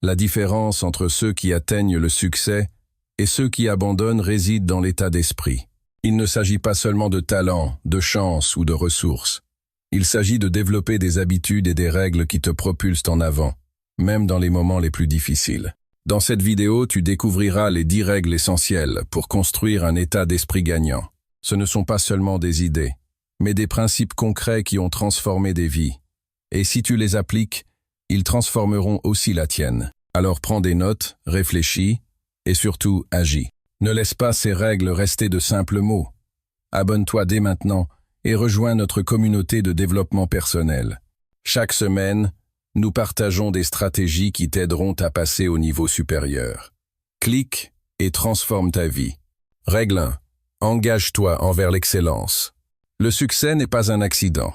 La différence entre ceux qui atteignent le succès et ceux qui abandonnent réside dans l'état d'esprit. Il ne s'agit pas seulement de talent, de chance ou de ressources. Il s'agit de développer des habitudes et des règles qui te propulsent en avant, même dans les moments les plus difficiles. Dans cette vidéo, tu découvriras les 10 règles essentielles pour construire un état d'esprit gagnant. Ce ne sont pas seulement des idées, mais des principes concrets qui ont transformé des vies. Et si tu les appliques, ils transformeront aussi la tienne. Alors prends des notes, réfléchis et surtout agis. Ne laisse pas ces règles rester de simples mots. Abonne-toi dès maintenant et rejoins notre communauté de développement personnel. Chaque semaine, nous partageons des stratégies qui t'aideront à passer au niveau supérieur. Clique et transforme ta vie. Règle 1. Engage-toi envers l'excellence. Le succès n'est pas un accident.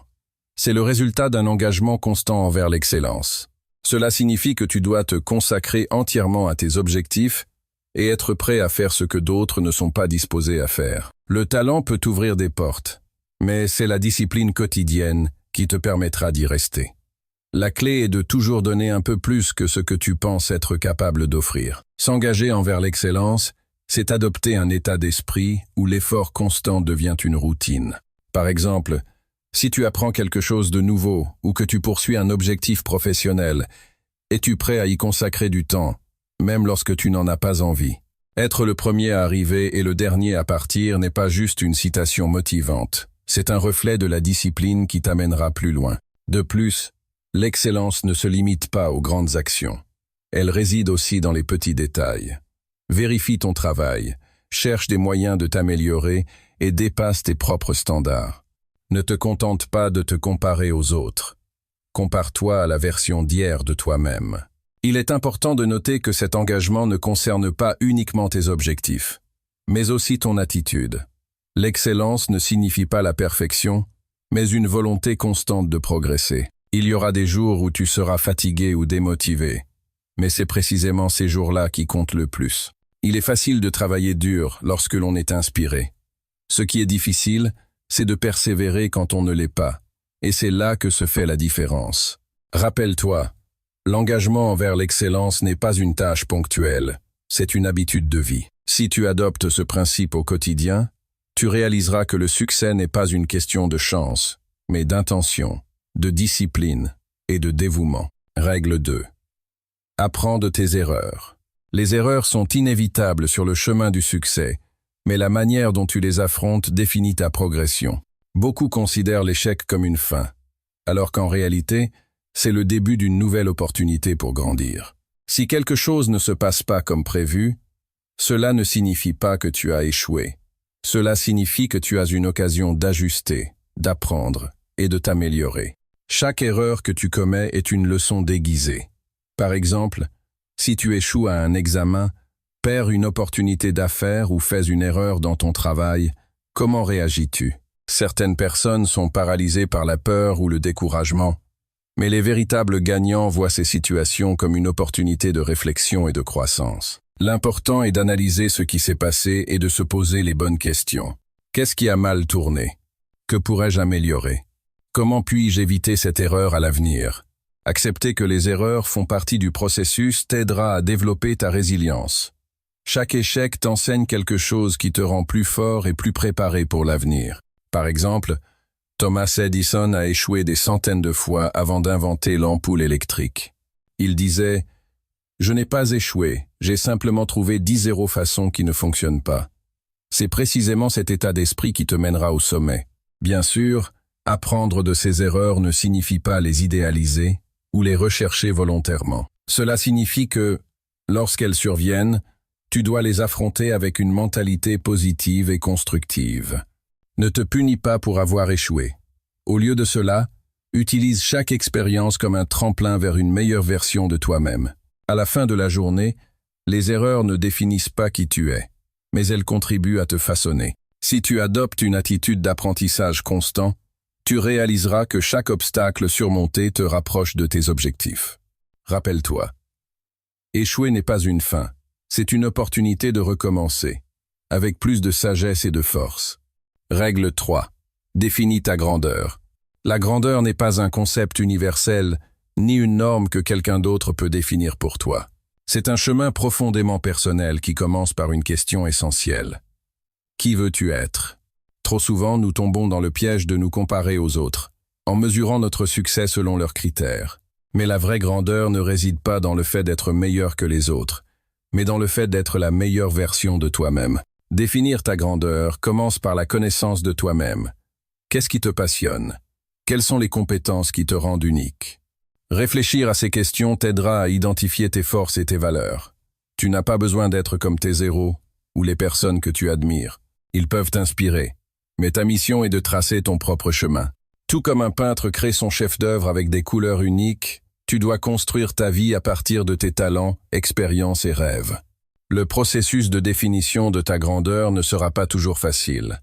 C'est le résultat d'un engagement constant envers l'excellence. Cela signifie que tu dois te consacrer entièrement à tes objectifs et être prêt à faire ce que d'autres ne sont pas disposés à faire. Le talent peut t'ouvrir des portes, mais c'est la discipline quotidienne qui te permettra d'y rester. La clé est de toujours donner un peu plus que ce que tu penses être capable d'offrir. S'engager envers l'excellence, c'est adopter un état d'esprit où l'effort constant devient une routine. Par exemple, si tu apprends quelque chose de nouveau ou que tu poursuis un objectif professionnel, es-tu prêt à y consacrer du temps, même lorsque tu n'en as pas envie? Être le premier à arriver et le dernier à partir n'est pas juste une citation motivante. C'est un reflet de la discipline qui t'amènera plus loin. De plus, l'excellence ne se limite pas aux grandes actions. Elle réside aussi dans les petits détails. Vérifie ton travail, cherche des moyens de t'améliorer et dépasse tes propres standards. Ne te contente pas de te comparer aux autres. Compare-toi à la version d'hier de toi-même. Il est important de noter que cet engagement ne concerne pas uniquement tes objectifs, mais aussi ton attitude. L'excellence ne signifie pas la perfection, mais une volonté constante de progresser. Il y aura des jours où tu seras fatigué ou démotivé, mais c'est précisément ces jours-là qui comptent le plus. Il est facile de travailler dur lorsque l'on est inspiré. Ce qui est difficile, c'est de persévérer quand on ne l'est pas, et c'est là que se fait la différence. Rappelle-toi, l'engagement envers l'excellence n'est pas une tâche ponctuelle, c'est une habitude de vie. Si tu adoptes ce principe au quotidien, tu réaliseras que le succès n'est pas une question de chance, mais d'intention, de discipline et de dévouement. Règle 2. Apprends de tes erreurs. Les erreurs sont inévitables sur le chemin du succès, mais la manière dont tu les affrontes définit ta progression. Beaucoup considèrent l'échec comme une fin, alors qu'en réalité, c'est le début d'une nouvelle opportunité pour grandir. Si quelque chose ne se passe pas comme prévu, cela ne signifie pas que tu as échoué. Cela signifie que tu as une occasion d'ajuster, d'apprendre et de t'améliorer. Chaque erreur que tu commets est une leçon déguisée. Par exemple, si tu échoues à un examen, perds une opportunité d'affaires ou fais une erreur dans ton travail, comment réagis-tu? Certaines personnes sont paralysées par la peur ou le découragement, mais les véritables gagnants voient ces situations comme une opportunité de réflexion et de croissance. L'important est d'analyser ce qui s'est passé et de se poser les bonnes questions. Qu'est-ce qui a mal tourné? Que pourrais-je améliorer? Comment puis-je éviter cette erreur à l'avenir? Accepter que les erreurs font partie du processus t'aidera à développer ta résilience. Chaque échec t'enseigne quelque chose qui te rend plus fort et plus préparé pour l'avenir. Par exemple, Thomas Edison a échoué des centaines de fois avant d'inventer l'ampoule électrique. Il disait « Je n'ai pas échoué, j'ai simplement trouvé 10 façons qui ne fonctionnent pas. » C'est précisément cet état d'esprit qui te mènera au sommet. Bien sûr, apprendre de ces erreurs ne signifie pas les idéaliser ou les rechercher volontairement. Cela signifie que, lorsqu'elles surviennent, tu dois les affronter avec une mentalité positive et constructive. Ne te punis pas pour avoir échoué. Au lieu de cela, utilise chaque expérience comme un tremplin vers une meilleure version de toi-même. À la fin de la journée, les erreurs ne définissent pas qui tu es, mais elles contribuent à te façonner. Si tu adoptes une attitude d'apprentissage constant, tu réaliseras que chaque obstacle surmonté te rapproche de tes objectifs. Rappelle-toi, échouer n'est pas une fin. C'est une opportunité de recommencer, avec plus de sagesse et de force. Règle 3. Définis ta grandeur. La grandeur n'est pas un concept universel, ni une norme que quelqu'un d'autre peut définir pour toi. C'est un chemin profondément personnel qui commence par une question essentielle. Qui veux-tu être? Trop souvent, nous tombons dans le piège de nous comparer aux autres, en mesurant notre succès selon leurs critères. Mais la vraie grandeur ne réside pas dans le fait d'être meilleur que les autres, mais dans le fait d'être la meilleure version de toi-même. Définir ta grandeur commence par la connaissance de toi-même. Qu'est-ce qui te passionne? Quelles sont les compétences qui te rendent unique? Réfléchir à ces questions t'aidera à identifier tes forces et tes valeurs. Tu n'as pas besoin d'être comme tes héros ou les personnes que tu admires. Ils peuvent t'inspirer, mais ta mission est de tracer ton propre chemin. Tout comme un peintre crée son chef-d'œuvre avec des couleurs uniques, tu dois construire ta vie à partir de tes talents, expériences et rêves. Le processus de définition de ta grandeur ne sera pas toujours facile.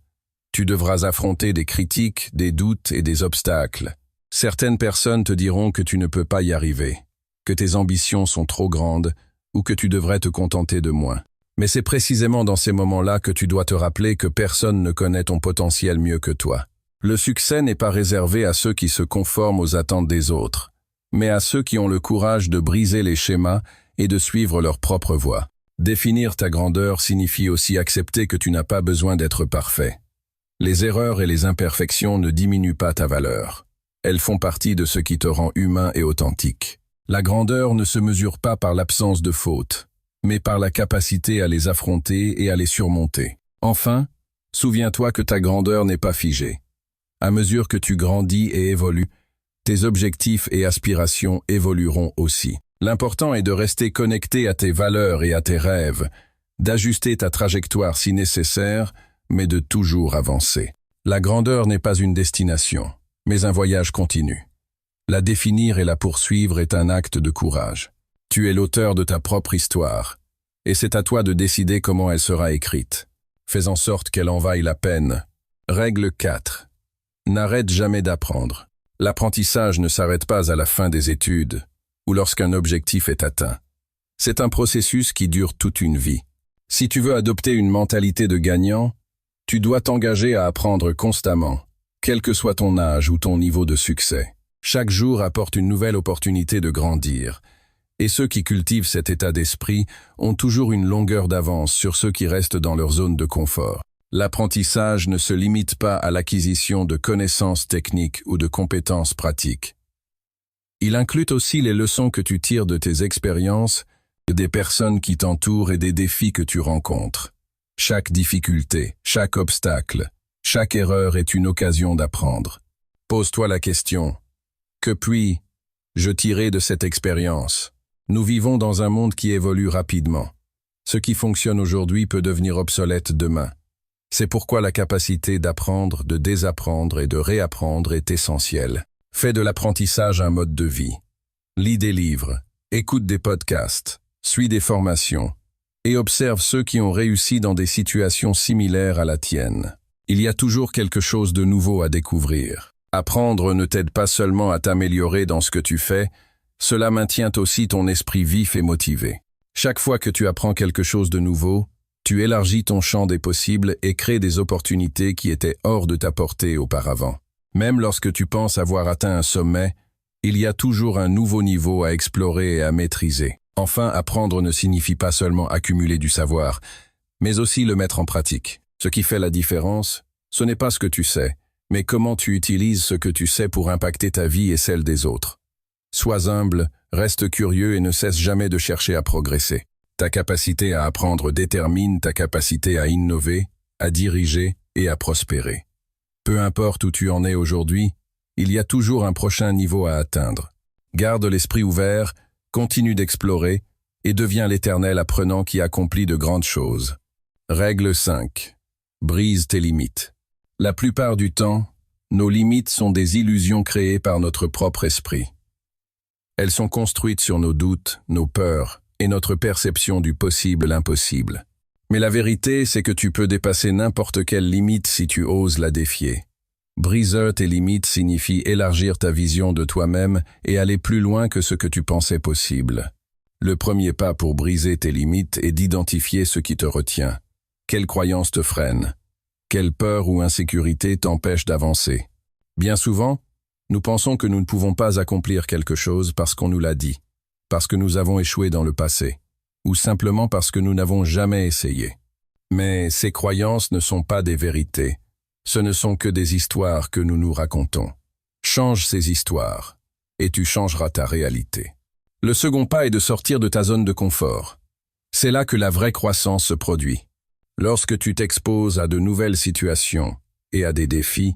Tu devras affronter des critiques, des doutes et des obstacles. Certaines personnes te diront que tu ne peux pas y arriver, que tes ambitions sont trop grandes ou que tu devrais te contenter de moins. Mais c'est précisément dans ces moments-là que tu dois te rappeler que personne ne connaît ton potentiel mieux que toi. Le succès n'est pas réservé à ceux qui se conforment aux attentes des autres, mais à ceux qui ont le courage de briser les schémas et de suivre leur propre voie. Définir ta grandeur signifie aussi accepter que tu n'as pas besoin d'être parfait. Les erreurs et les imperfections ne diminuent pas ta valeur. Elles font partie de ce qui te rend humain et authentique. La grandeur ne se mesure pas par l'absence de fautes, mais par la capacité à les affronter et à les surmonter. Enfin, souviens-toi que ta grandeur n'est pas figée. À mesure que tu grandis et évolues, tes objectifs et aspirations évolueront aussi. L'important est de rester connecté à tes valeurs et à tes rêves, d'ajuster ta trajectoire si nécessaire, mais de toujours avancer. La grandeur n'est pas une destination, mais un voyage continu. La définir et la poursuivre est un acte de courage. Tu es l'auteur de ta propre histoire, et c'est à toi de décider comment elle sera écrite. Fais en sorte qu'elle en vaille la peine. Règle 4. N'arrête jamais d'apprendre. L'apprentissage ne s'arrête pas à la fin des études ou lorsqu'un objectif est atteint. C'est un processus qui dure toute une vie. Si tu veux adopter une mentalité de gagnant, tu dois t'engager à apprendre constamment, quel que soit ton âge ou ton niveau de succès. Chaque jour apporte une nouvelle opportunité de grandir, et ceux qui cultivent cet état d'esprit ont toujours une longueur d'avance sur ceux qui restent dans leur zone de confort. L'apprentissage ne se limite pas à l'acquisition de connaissances techniques ou de compétences pratiques. Il inclut aussi les leçons que tu tires de tes expériences, des personnes qui t'entourent et des défis que tu rencontres. Chaque difficulté, chaque obstacle, chaque erreur est une occasion d'apprendre. Pose-toi la question: que puis-je tirer de cette expérience? Nous vivons dans un monde qui évolue rapidement. Ce qui fonctionne aujourd'hui peut devenir obsolète demain. C'est pourquoi la capacité d'apprendre, de désapprendre et de réapprendre est essentielle. Fais de l'apprentissage un mode de vie. Lis des livres, écoute des podcasts, suis des formations et observe ceux qui ont réussi dans des situations similaires à la tienne. Il y a toujours quelque chose de nouveau à découvrir. Apprendre ne t'aide pas seulement à t'améliorer dans ce que tu fais, cela maintient aussi ton esprit vif et motivé. Chaque fois que tu apprends quelque chose de nouveau, tu élargis ton champ des possibles et crées des opportunités qui étaient hors de ta portée auparavant. Même lorsque tu penses avoir atteint un sommet, il y a toujours un nouveau niveau à explorer et à maîtriser. Enfin, apprendre ne signifie pas seulement accumuler du savoir, mais aussi le mettre en pratique. Ce qui fait la différence, ce n'est pas ce que tu sais, mais comment tu utilises ce que tu sais pour impacter ta vie et celle des autres. Sois humble, reste curieux et ne cesse jamais de chercher à progresser. Ta capacité à apprendre détermine ta capacité à innover, à diriger et à prospérer. Peu importe où tu en es aujourd'hui, il y a toujours un prochain niveau à atteindre. Garde l'esprit ouvert, continue d'explorer et deviens l'éternel apprenant qui accomplit de grandes choses. Règle 5. Brise tes limites. La plupart du temps, nos limites sont des illusions créées par notre propre esprit. Elles sont construites sur nos doutes, nos peurs et notre perception du possible l'impossible. Mais la vérité, c'est que tu peux dépasser n'importe quelle limite si tu oses la défier. Briser tes limites signifie élargir ta vision de toi-même et aller plus loin que ce que tu pensais possible. Le premier pas pour briser tes limites est d'identifier ce qui te retient. Quelles croyances te freinent? Quelle peur ou insécurité t'empêche d'avancer? Bien souvent, nous pensons que nous ne pouvons pas accomplir quelque chose parce qu'on nous l'a dit, parce que nous avons échoué dans le passé. ou simplement parce que nous n'avons jamais essayé. Mais ces croyances ne sont pas des vérités. Ce ne sont que des histoires que nous nous racontons. Change ces histoires, et tu changeras ta réalité. Le second pas est de sortir de ta zone de confort. C'est là que la vraie croissance se produit. Lorsque tu t'exposes à de nouvelles situations et à des défis,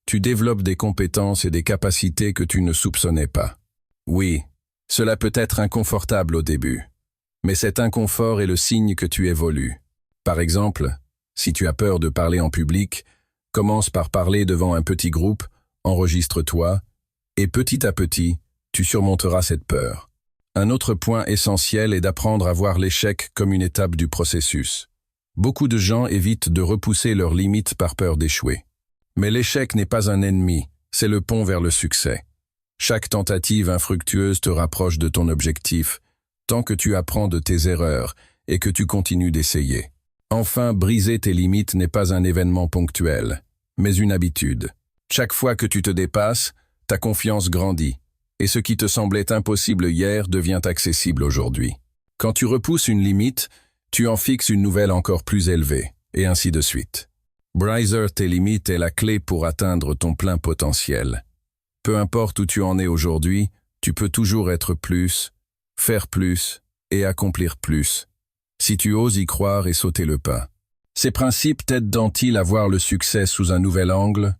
tu développes des compétences et des capacités que tu ne soupçonnais pas. Oui, cela peut être inconfortable au début, mais cet inconfort est le signe que tu évolues. Par exemple, si tu as peur de parler en public, commence par parler devant un petit groupe, enregistre-toi, et petit à petit, tu surmonteras cette peur. Un autre point essentiel est d'apprendre à voir l'échec comme une étape du processus. Beaucoup de gens évitent de repousser leurs limites par peur d'échouer. Mais l'échec n'est pas un ennemi, c'est le pont vers le succès. Chaque tentative infructueuse te rapproche de ton objectif, tant que tu apprends de tes erreurs et que tu continues d'essayer. Enfin, briser tes limites n'est pas un événement ponctuel, mais une habitude. Chaque fois que tu te dépasses, ta confiance grandit, et ce qui te semblait impossible hier devient accessible aujourd'hui. Quand tu repousses une limite, tu en fixes une nouvelle encore plus élevée, et ainsi de suite. Briser tes limites est la clé pour atteindre ton plein potentiel. Peu importe où tu en es aujourd'hui, tu peux toujours être plus, faire plus et accomplir plus, si tu oses y croire et sauter le pas. Ces principes t'aident-ils à voir le succès sous un nouvel angle?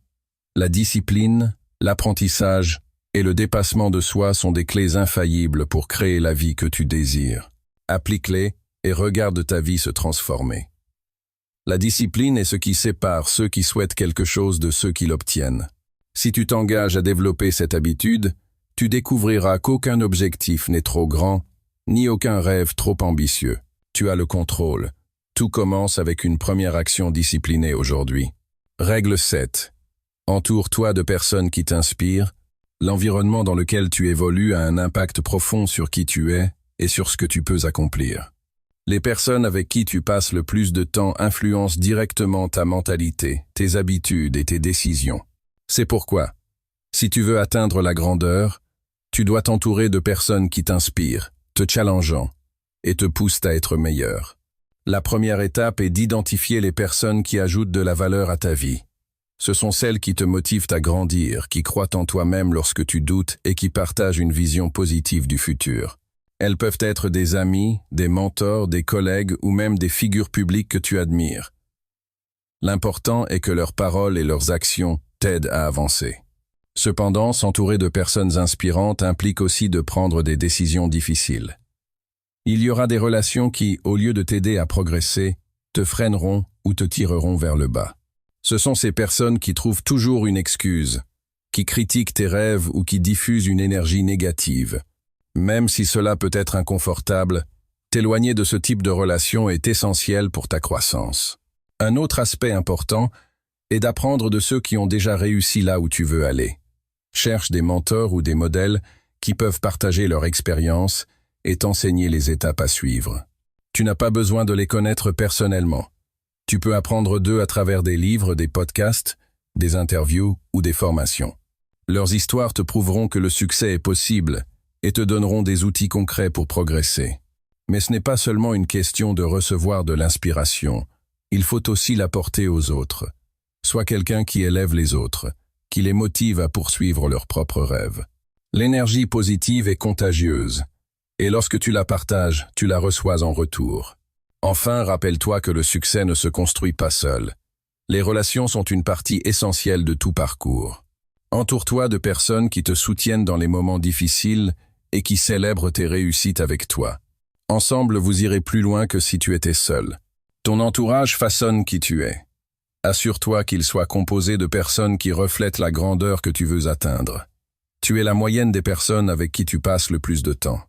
La discipline, l'apprentissage et le dépassement de soi sont des clés infaillibles pour créer la vie que tu désires. Applique-les et regarde ta vie se transformer. La discipline est ce qui sépare ceux qui souhaitent quelque chose de ceux qui l'obtiennent. Si tu t'engages à développer cette habitude, tu découvriras qu'aucun objectif n'est trop grand, ni aucun rêve trop ambitieux. Tu as le contrôle. Tout commence avec une première action disciplinée aujourd'hui. Règle 7. Entoure-toi de personnes qui t'inspirent. L'environnement dans lequel tu évolues a un impact profond sur qui tu es et sur ce que tu peux accomplir. Les personnes avec qui tu passes le plus de temps influencent directement ta mentalité, tes habitudes et tes décisions. C'est pourquoi, si tu veux atteindre la grandeur, tu dois t'entourer de personnes qui t'inspirent, te challengeant et te poussent à être meilleur. La première étape est d'identifier les personnes qui ajoutent de la valeur à ta vie. Ce sont celles qui te motivent à grandir, qui croient en toi-même lorsque tu doutes et qui partagent une vision positive du futur. Elles peuvent être des amis, des mentors, des collègues ou même des figures publiques que tu admires. L'important est que leurs paroles et leurs actions t'aident à avancer. Cependant, s'entourer de personnes inspirantes implique aussi de prendre des décisions difficiles. Il y aura des relations qui, au lieu de t'aider à progresser, te freineront ou te tireront vers le bas. Ce sont ces personnes qui trouvent toujours une excuse, qui critiquent tes rêves ou qui diffusent une énergie négative. Même si cela peut être inconfortable, t'éloigner de ce type de relation est essentiel pour ta croissance. Un autre aspect important est d'apprendre de ceux qui ont déjà réussi là où tu veux aller. Cherche des mentors ou des modèles qui peuvent partager leur expérience et t'enseigner les étapes à suivre. Tu n'as pas besoin de les connaître personnellement. Tu peux apprendre d'eux à travers des livres, des podcasts, des interviews ou des formations. Leurs histoires te prouveront que le succès est possible et te donneront des outils concrets pour progresser. Mais ce n'est pas seulement une question de recevoir de l'inspiration, il faut aussi l'apporter aux autres. Sois quelqu'un qui élève les autres, qui les motive à poursuivre leurs propres rêves. L'énergie positive est contagieuse, et lorsque tu la partages, tu la reçois en retour. Enfin, rappelle-toi que le succès ne se construit pas seul. Les relations sont une partie essentielle de tout parcours. Entoure-toi de personnes qui te soutiennent dans les moments difficiles et qui célèbrent tes réussites avec toi. Ensemble, vous irez plus loin que si tu étais seul. Ton entourage façonne qui tu es. Assure-toi qu'il soit composé de personnes qui reflètent la grandeur que tu veux atteindre. Tu es la moyenne des personnes avec qui tu passes le plus de temps.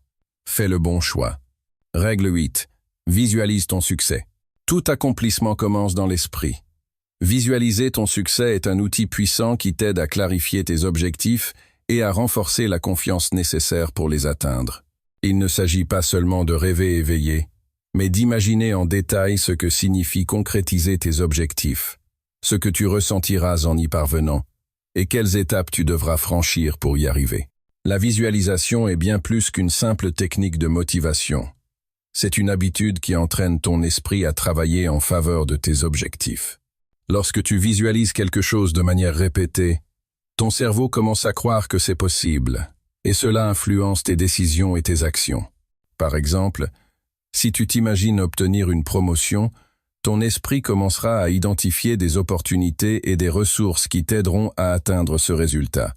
Fais le bon choix. Règle 8. Visualise ton succès. Tout accomplissement commence dans l'esprit. Visualiser ton succès est un outil puissant qui t'aide à clarifier tes objectifs et à renforcer la confiance nécessaire pour les atteindre. Il ne s'agit pas seulement de rêver éveillé, mais d'imaginer en détail ce que signifie concrétiser tes objectifs, ce que tu ressentiras en y parvenant, et quelles étapes tu devras franchir pour y arriver. La visualisation est bien plus qu'une simple technique de motivation. C'est une habitude qui entraîne ton esprit à travailler en faveur de tes objectifs. Lorsque tu visualises quelque chose de manière répétée, ton cerveau commence à croire que c'est possible, et cela influence tes décisions et tes actions. Par exemple, si tu t'imagines obtenir une promotion, ton esprit commencera à identifier des opportunités et des ressources qui t'aideront à atteindre ce résultat.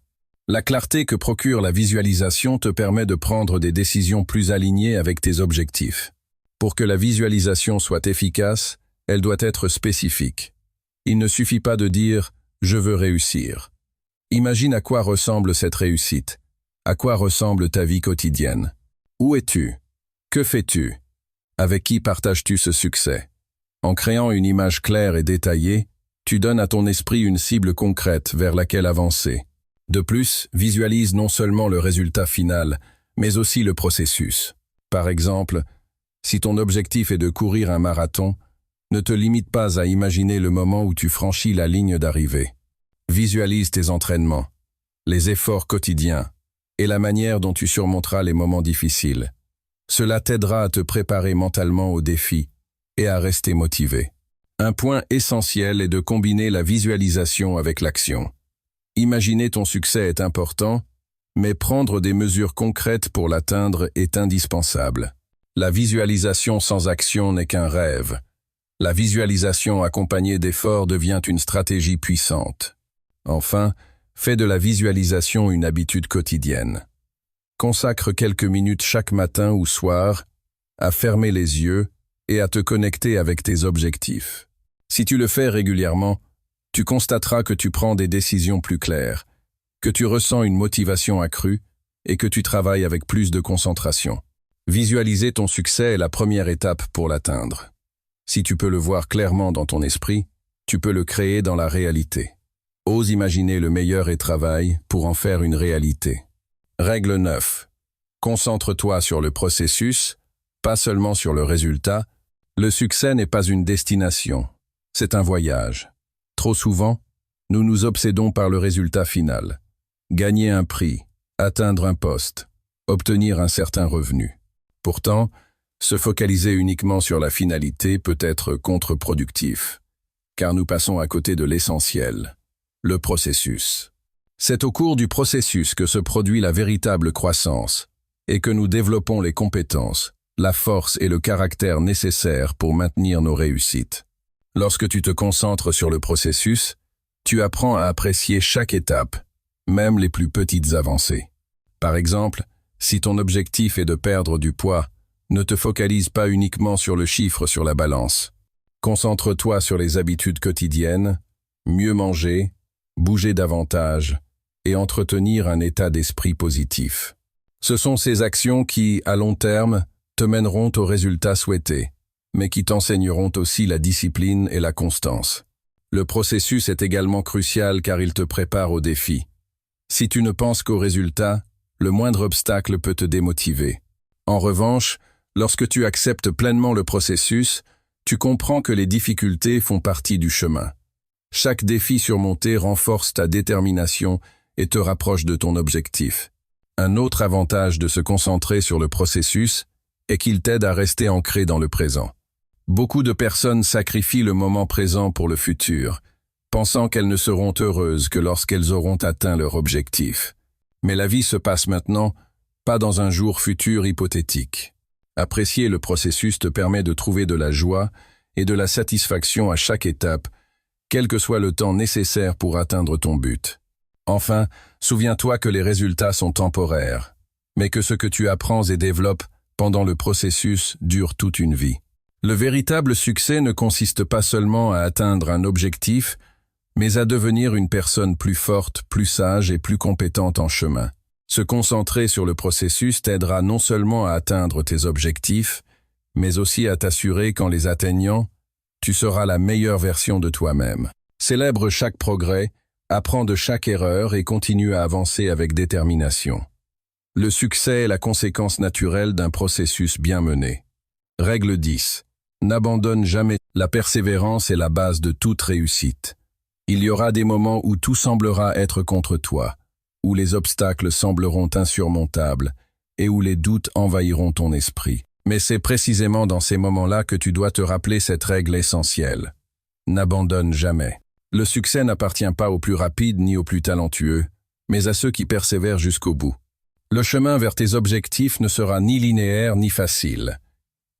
La clarté que procure la visualisation te permet de prendre des décisions plus alignées avec tes objectifs. Pour que la visualisation soit efficace, elle doit être spécifique. Il ne suffit pas de dire « je veux réussir ». Imagine à quoi ressemble cette réussite. À quoi ressemble ta vie quotidienne? Où es-tu? Que fais-tu? Avec qui partages-tu ce succès? En créant une image claire et détaillée, tu donnes à ton esprit une cible concrète vers laquelle avancer. De plus, visualise non seulement le résultat final, mais aussi le processus. Par exemple, si ton objectif est de courir un marathon, ne te limite pas à imaginer le moment où tu franchis la ligne d'arrivée. Visualise tes entraînements, les efforts quotidiens et la manière dont tu surmonteras les moments difficiles. Cela t'aidera à te préparer mentalement aux défis et à rester motivé. Un point essentiel est de combiner la visualisation avec l'action. Imaginer ton succès est important, mais prendre des mesures concrètes pour l'atteindre est indispensable. La visualisation sans action n'est qu'un rêve. La visualisation accompagnée d'efforts devient une stratégie puissante. Enfin, fais de la visualisation une habitude quotidienne. Consacre quelques minutes chaque matin ou soir à fermer les yeux et à te connecter avec tes objectifs. Si tu le fais régulièrement, tu constateras que tu prends des décisions plus claires, que tu ressens une motivation accrue et que tu travailles avec plus de concentration. Visualiser ton succès est la première étape pour l'atteindre. Si tu peux le voir clairement dans ton esprit, tu peux le créer dans la réalité. Ose imaginer le meilleur et travaille pour en faire une réalité. Règle 9. Concentre-toi sur le processus, pas seulement sur le résultat. Le succès n'est pas une destination, c'est un voyage. Trop souvent, nous nous obsédons par le résultat final. Gagner un prix, atteindre un poste, obtenir un certain revenu. Pourtant, se focaliser uniquement sur la finalité peut être contre-productif, car nous passons à côté de l'essentiel, le processus. C'est au cours du processus que se produit la véritable croissance et que nous développons les compétences, la force et le caractère nécessaires pour maintenir nos réussites. Lorsque tu te concentres sur le processus, tu apprends à apprécier chaque étape, même les plus petites avancées. Par exemple, si ton objectif est de perdre du poids, ne te focalise pas uniquement sur le chiffre sur la balance. Concentre-toi sur les habitudes quotidiennes, mieux manger, bouger davantage et entretenir un état d'esprit positif. Ce sont ces actions qui, à long terme, te mèneront au résultat souhaité, mais qui t'enseigneront aussi la discipline et la constance. Le processus est également crucial car il te prépare aux défis. Si tu ne penses qu'au résultat, le moindre obstacle peut te démotiver. En revanche, lorsque tu acceptes pleinement le processus, tu comprends que les difficultés font partie du chemin. Chaque défi surmonté renforce ta détermination et te rapproche de ton objectif. Un autre avantage de se concentrer sur le processus est qu'il t'aide à rester ancré dans le présent. Beaucoup de personnes sacrifient le moment présent pour le futur, pensant qu'elles ne seront heureuses que lorsqu'elles auront atteint leur objectif. Mais la vie se passe maintenant, pas dans un jour futur hypothétique. Apprécier le processus te permet de trouver de la joie et de la satisfaction à chaque étape, quel que soit le temps nécessaire pour atteindre ton but. Enfin, souviens-toi que les résultats sont temporaires, mais que ce que tu apprends et développes pendant le processus dure toute une vie. Le véritable succès ne consiste pas seulement à atteindre un objectif, mais à devenir une personne plus forte, plus sage et plus compétente en chemin. Se concentrer sur le processus t'aidera non seulement à atteindre tes objectifs, mais aussi à t'assurer qu'en les atteignant, tu seras la meilleure version de toi-même. Célèbre chaque progrès, apprends de chaque erreur et continue à avancer avec détermination. Le succès est la conséquence naturelle d'un processus bien mené. Règle 10. N'abandonne jamais. La persévérance est la base de toute réussite. Il y aura des moments où tout semblera être contre toi, où les obstacles sembleront insurmontables et où les doutes envahiront ton esprit. Mais c'est précisément dans ces moments-là que tu dois te rappeler cette règle essentielle. N'abandonne jamais. Le succès n'appartient pas aux plus rapides ni aux plus talentueux, mais à ceux qui persévèrent jusqu'au bout. Le chemin vers tes objectifs ne sera ni linéaire ni facile.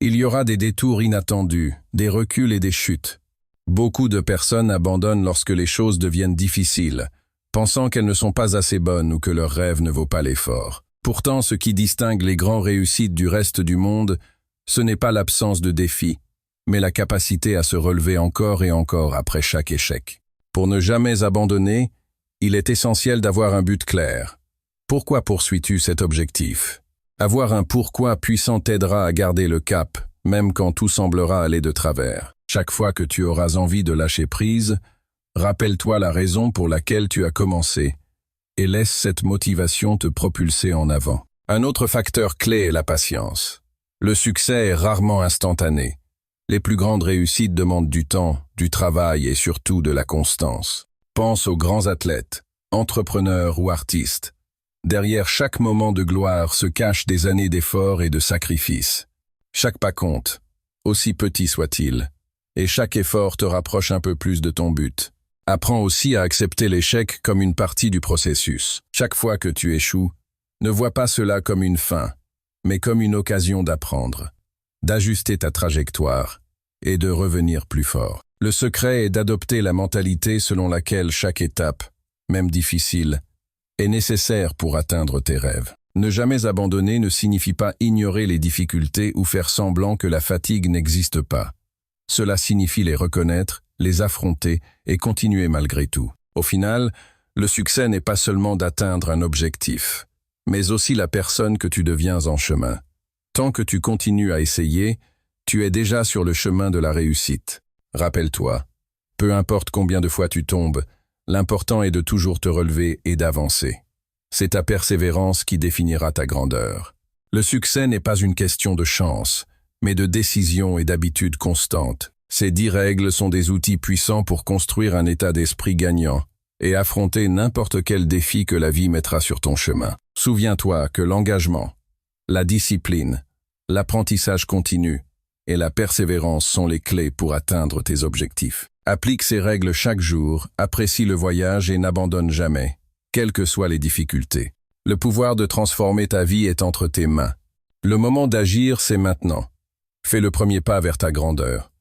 Il y aura des détours inattendus, des reculs et des chutes. Beaucoup de personnes abandonnent lorsque les choses deviennent difficiles, pensant qu'elles ne sont pas assez bonnes ou que leur rêve ne vaut pas l'effort. Pourtant, ce qui distingue les grands réussites du reste du monde, ce n'est pas l'absence de défis, mais la capacité à se relever encore et encore après chaque échec. Pour ne jamais abandonner, il est essentiel d'avoir un but clair. Pourquoi poursuis-tu cet objectif? Avoir un pourquoi puissant t'aidera à garder le cap, même quand tout semblera aller de travers. Chaque fois que tu auras envie de lâcher prise, rappelle-toi la raison pour laquelle tu as commencé et laisse cette motivation te propulser en avant. Un autre facteur clé est la patience. Le succès est rarement instantané. Les plus grandes réussites demandent du temps, du travail et surtout de la constance. Pense aux grands athlètes, entrepreneurs ou artistes. Derrière chaque moment de gloire se cachent des années d'efforts et de sacrifices. Chaque pas compte, aussi petit soit-il, et chaque effort te rapproche un peu plus de ton but. Apprends aussi à accepter l'échec comme une partie du processus. Chaque fois que tu échoues, ne vois pas cela comme une fin, mais comme une occasion d'apprendre, d'ajuster ta trajectoire et de revenir plus fort. Le secret est d'adopter la mentalité selon laquelle chaque étape, même difficile, est nécessaire pour atteindre tes rêves. Ne jamais abandonner ne signifie pas ignorer les difficultés ou faire semblant que la fatigue n'existe pas. Cela signifie les reconnaître, les affronter et continuer malgré tout. Au final, le succès n'est pas seulement d'atteindre un objectif, mais aussi la personne que tu deviens en chemin. Tant que tu continues à essayer, tu es déjà sur le chemin de la réussite. Rappelle-toi, peu importe combien de fois tu tombes, l'important est de toujours te relever et d'avancer. C'est ta persévérance qui définira ta grandeur. Le succès n'est pas une question de chance, mais de décision et d'habitude constante. Ces 10 règles sont des outils puissants pour construire un état d'esprit gagnant et affronter n'importe quel défi que la vie mettra sur ton chemin. Souviens-toi que l'engagement, la discipline, l'apprentissage continu et la persévérance sont les clés pour atteindre tes objectifs. Applique ces règles chaque jour, apprécie le voyage et n'abandonne jamais, quelles que soient les difficultés. Le pouvoir de transformer ta vie est entre tes mains. Le moment d'agir, c'est maintenant. Fais le premier pas vers ta grandeur.